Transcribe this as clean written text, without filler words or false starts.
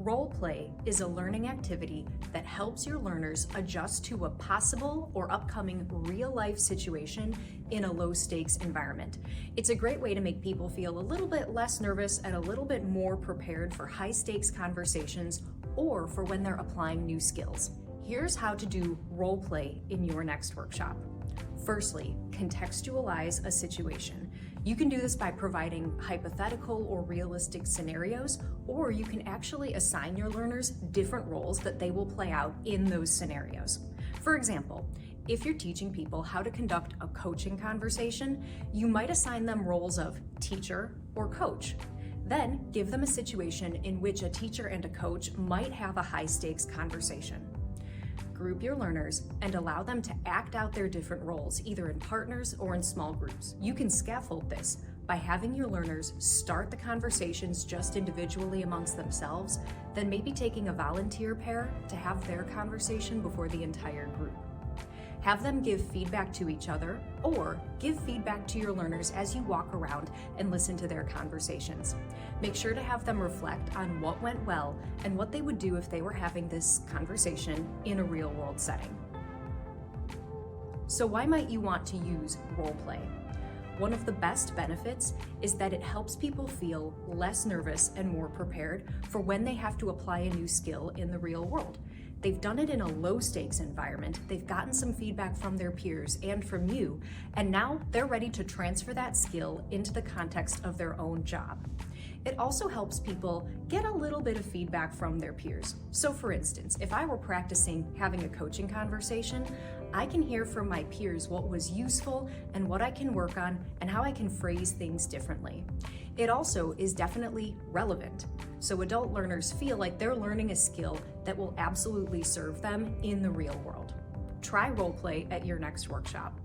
Roleplay is a learning activity that helps your learners adjust to a possible or upcoming real-life situation in a low-stakes environment. It's a great way to make people feel a little bit less nervous and a little bit more prepared for high-stakes conversations or for when they're applying new skills. Here's how to do roleplay in your next workshop. Firstly, contextualize a situation. You can do this by providing hypothetical or realistic scenarios, or you can actually assign your learners different roles that they will play out in those scenarios. For example, if you're teaching people how to conduct a coaching conversation, you might assign them roles of teacher or coach. Then give them a situation in which a teacher and a coach might have a high-stakes conversation. Group your learners and allow them to act out their different roles, either in partners or in small groups. You can scaffold this by having your learners start the conversations just individually amongst themselves, then maybe taking a volunteer pair to have their conversation before the entire group. Have them give feedback to each other, or give feedback to your learners as you walk around and listen to their conversations. Make sure to have them reflect on what went well and what they would do if they were having this conversation in a real-world setting. So why might you want to use roleplay? One of the best benefits is that it helps people feel less nervous and more prepared for when they have to apply a new skill in the real world. They've done it in a low-stakes environment, they've gotten some feedback from their peers and from you, and now they're ready to transfer that skill into the context of their own job. It also helps people get a little bit of feedback from their peers. So for instance, if I were practicing having a coaching conversation, I can hear from my peers what was useful and what I can work on and how I can phrase things differently. It also is definitely relevant, so adult learners feel like they're learning a skill that will absolutely serve them in the real world. Try roleplay at your next workshop.